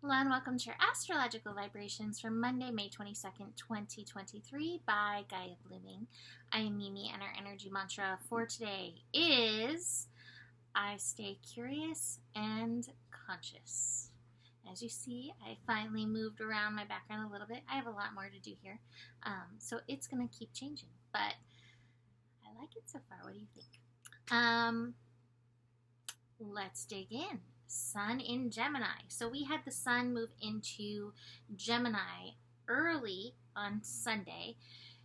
Hello and welcome to your astrological vibrations for Monday, May 22nd, 2023 by Gaia Blooming. I am Mimi and our energy mantra for today is I stay curious and conscious. As you see, I finally moved around my background a little bit. I have a lot more to do here, so it's going to keep changing, but I like it so far. What do you think? Let's dig in. Sun in Gemini. So we had the sun move into Gemini early on Sunday.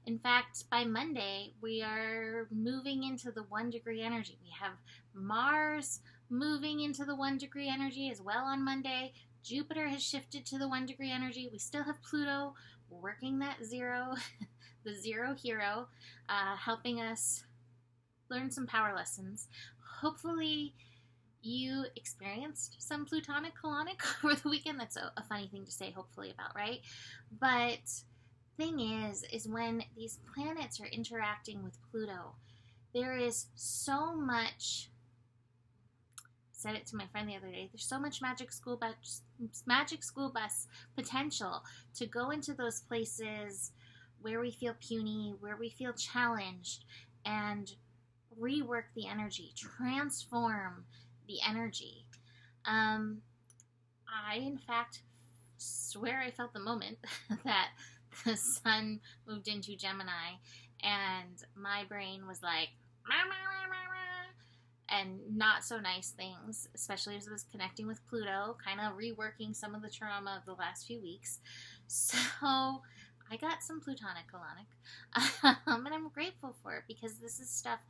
In fact, by Monday, we are moving into the 1 degree energy. We have Mars moving into the 1 degree energy as well on Monday. Jupiter has shifted to the 1 degree energy. We still have Pluto working that zero, the zero hero, helping us learn some power lessons. Hopefully, you experienced some plutonic colonic over the weekend. That's a funny thing to say, hopefully, about, right? But thing is when these planets are interacting with Pluto, there is so much, I said it to my friend the other day, there's so much magic school bus potential to go into those places where we feel puny, where we feel challenged, and rework the energy, transform the energy. I, in fact, swear I felt the moment that the sun moved into Gemini and my brain was like, and not so nice things, especially as it was connecting with Pluto, kind of reworking some of the trauma of the last few weeks. So I got some plutonic colonic, and I'm grateful for it because this is stuff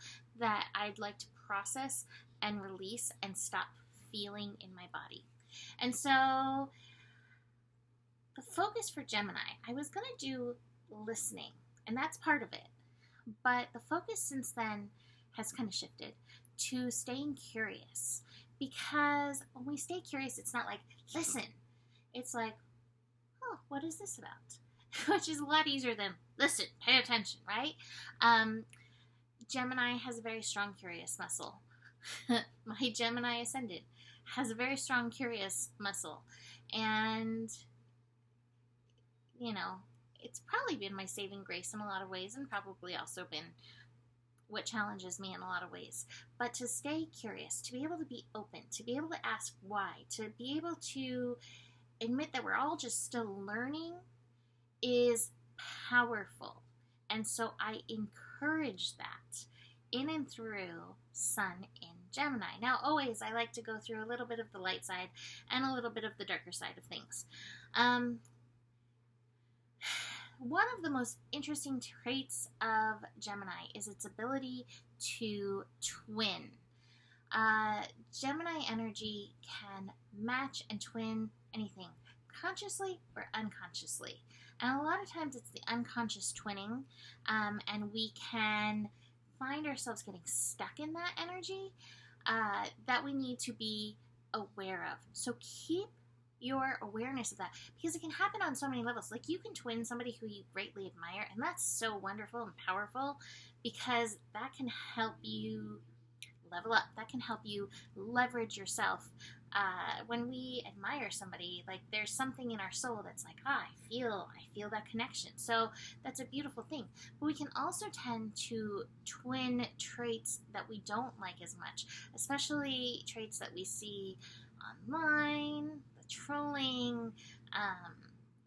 that I'd like to process and release and stop feeling in my body. And so the focus for Gemini, I was going to do listening, and that's part of it. But the focus since then has kind of shifted to staying curious, because when we stay curious, it's not like, listen. It's like, oh, what is this about? Which is a lot easier than, listen, pay attention, right? Gemini has a very strong curious muscle. My Gemini ascendant has a very strong curious muscle. And, you know, it's probably been my saving grace in a lot of ways, and probably also been what challenges me in a lot of ways. But to stay curious, to be able to be open, to be able to ask why, to be able to admit that we're all just still learning is powerful. And so I encourage that in and through Sun in Gemini. Now, always I like to go through a little bit of the light side and a little bit of the darker side of things. One of the most interesting traits of Gemini is its ability to twin. Gemini energy can match and twin anything, consciously or unconsciously. And a lot of times it's the unconscious twinning, and we can find ourselves getting stuck in that energy that we need to be aware of. So keep your awareness of that, because it can happen on so many levels. Like, you can twin somebody who you greatly admire, and that's so wonderful and powerful, because that can help you level up. That can help you leverage yourself. When we admire somebody, like, there's something in our soul that's like, I feel that connection. So that's a beautiful thing. But we can also tend to twin traits that we don't like as much, especially traits that we see online, the trolling,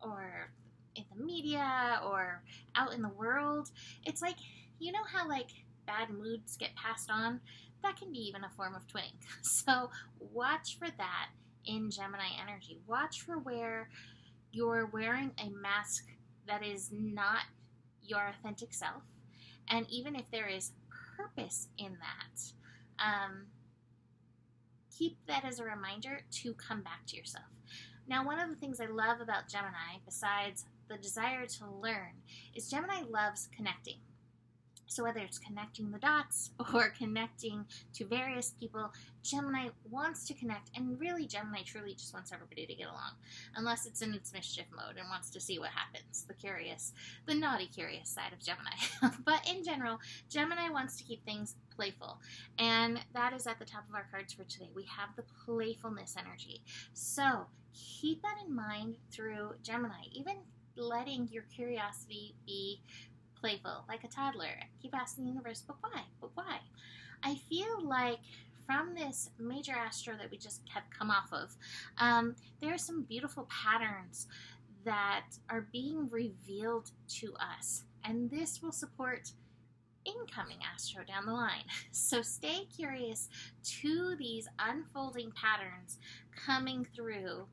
or in the media, or out in the world. It's like, you know how, like, bad moods get passed on? That can be even a form of twinning. So watch for that in Gemini energy. Watch for where you're wearing a mask that is not your authentic self. And even if there is purpose in that, keep that as a reminder to come back to yourself. Now, one of the things I love about Gemini, besides the desire to learn, is Gemini loves connecting. So whether it's connecting the dots or connecting to various people, Gemini wants to connect, and really Gemini truly just wants everybody to get along, unless it's in its mischief mode and wants to see what happens, the naughty curious side of Gemini. But in general, Gemini wants to keep things playful, and that is at the top of our cards for today. We have the playfulness energy. So keep that in mind through Gemini. Even letting your curiosity be playful, like a toddler. Keep asking the universe, but why? But why? I feel like from this major astro that we just have come off of, there are some beautiful patterns that are being revealed to us, and this will support incoming astro down the line. So stay curious to these unfolding patterns coming through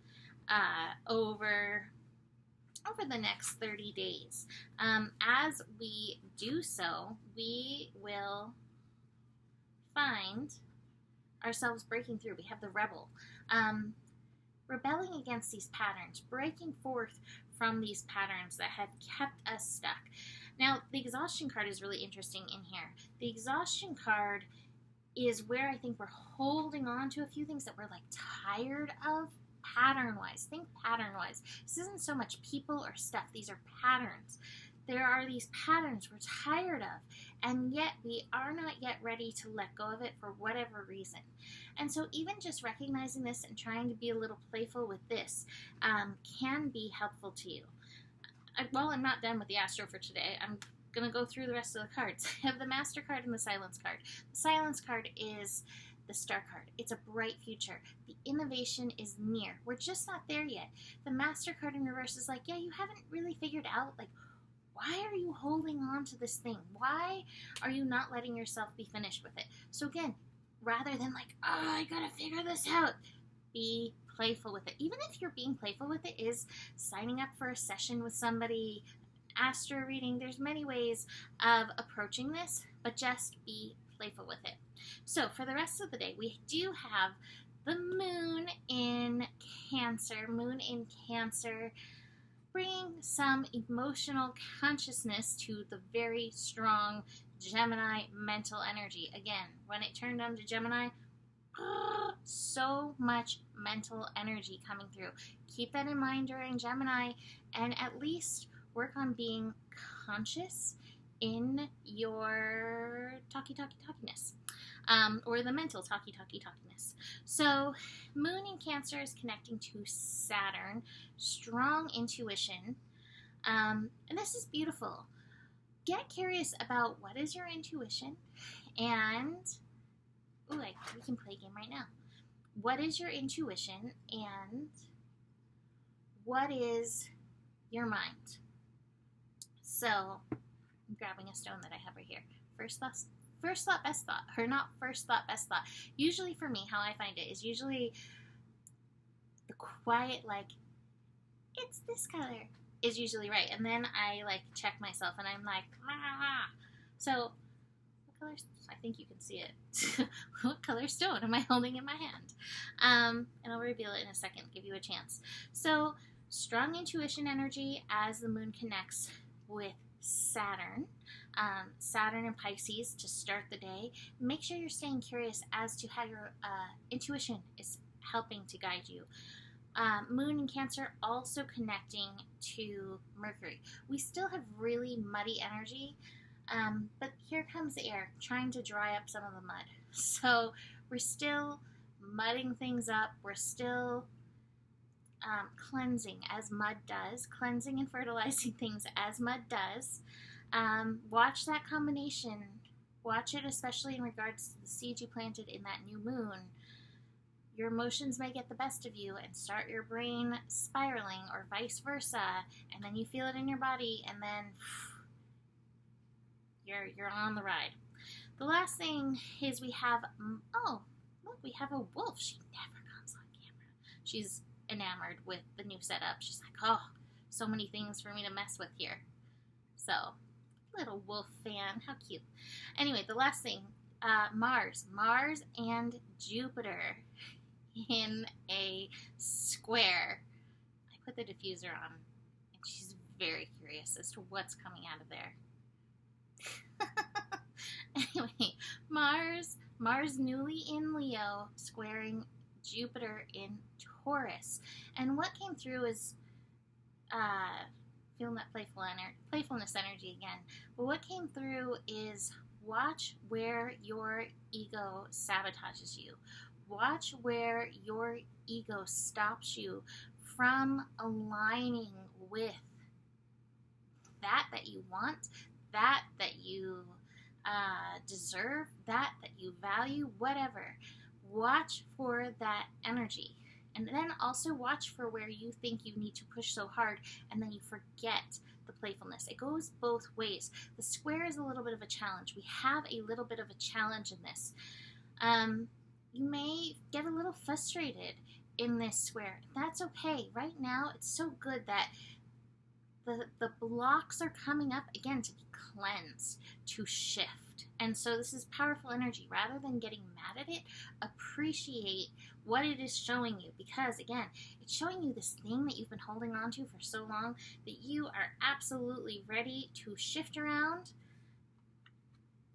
over the next 30 days. As we do so, we will find ourselves breaking through. We have the rebel. Rebelling against these patterns, breaking forth from these patterns that have kept us stuck. Now, the exhaustion card is really interesting in here. The exhaustion card is where I think we're holding on to a few things that we're like tired of pattern-wise. Think pattern-wise. This isn't so much people or stuff. These are patterns. There are these patterns we're tired of, and yet we are not yet ready to let go of it for whatever reason. And so even just recognizing this and trying to be a little playful with this can be helpful to you. Well, I'm not done with the astro for today. I'm going to go through the rest of the cards. I have the Master card and the Silence card. The Silence card is the Star card. It's a bright future. The innovation is near. We're just not there yet. The Master card in reverse is like, yeah, you haven't really figured out, like, why are you holding on to this thing? Why are you not letting yourself be finished with it? So again, rather than like, oh, I gotta figure this out, be playful with it. Even if you're being playful with it is signing up for a session with somebody, astro reading. There's many ways of approaching this, but just be playful with it. So for the rest of the day, we do have the moon in Cancer. Moon in Cancer, bringing some emotional consciousness to the very strong Gemini mental energy. Again, when it turned on to Gemini, so much mental energy coming through. Keep that in mind during Gemini, and at least work on being conscious in your talkiness, or the mental talkiness. So moon in Cancer is connecting to Saturn, strong intuition, and this is beautiful. Get curious about what is your intuition, and we can play a game right now. What is your intuition, and what is your mind? So I'm grabbing a stone that I have right here. First thought, best thought, or not first thought, best thought. Usually for me, how I find it is usually the quiet, like, it's this color is usually right. And then I like check myself and I'm like, ah. So what color, I think you can see it. What color stone am I holding in my hand? And I'll reveal it in a second, give you a chance. So strong intuition energy as the moon connects with Saturn. Saturn and Pisces to start the day. Make sure you're staying curious as to how your intuition is helping to guide you. Moon in Cancer also connecting to Mercury. We still have really muddy energy, but here comes the air trying to dry up some of the mud. So we're still mudding things up. We're still cleansing as mud does, cleansing and fertilizing things as mud does. Watch that combination. Watch it, especially in regards to the seeds you planted in that new moon. Your emotions may get the best of you and start your brain spiraling, or vice versa, and then you feel it in your body, and then you're on the ride. The last thing is we have, oh, look, we have a wolf. She never comes on camera. She's enamored with the new setup. She's like, oh, so many things for me to mess with here. So, little wolf fan, how cute. Anyway, the last thing, Mars and Jupiter in a square. I put the diffuser on, and she's very curious as to what's coming out of there. Anyway, Mars newly in Leo, squaring Jupiter in Taurus. And what came through is feeling that playfulness energy again. But what came through is watch where your ego sabotages you. Watch where your ego stops you from aligning with that you want, that you deserve, that you value, whatever. Watch for that energy. And then also watch for where you think you need to push so hard and then you forget the playfulness. It goes both ways. The square is a little bit of a challenge. We have a little bit of a challenge in this. You may get a little frustrated in this square. That's okay. Right now, it's so good that the blocks are coming up again to be cleansed, to shift. And so this is powerful energy. Rather than getting mad at it, appreciate what it is showing you, because again, it's showing you this thing that you've been holding on to for so long that you are absolutely ready to shift around,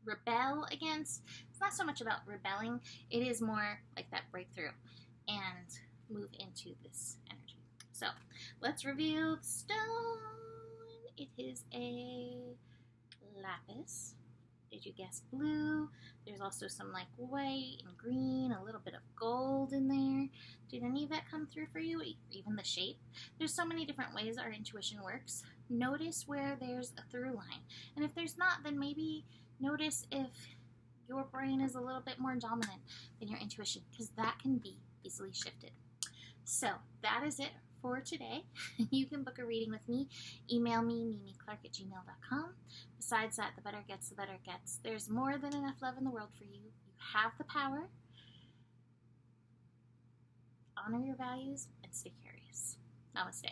rebel against. It's not so much about rebelling, it is more like that breakthrough and move into this energy. So let's review the stone. It is a lapis. Did you guess blue? There's also some like white and green, a little bit of gold in there. Did any of that come through for you? Even the shape? There's so many different ways our intuition works. Notice where there's a through line. And if there's not, then maybe notice if your brain is a little bit more dominant than your intuition, because that can be easily shifted. So that is it for today. You can book a reading with me. Email me, mimiclark@gmail.com. Besides that, the better it gets, the better it gets. There's more than enough love in the world for you. You have the power. Honor your values and stay curious. Namaste.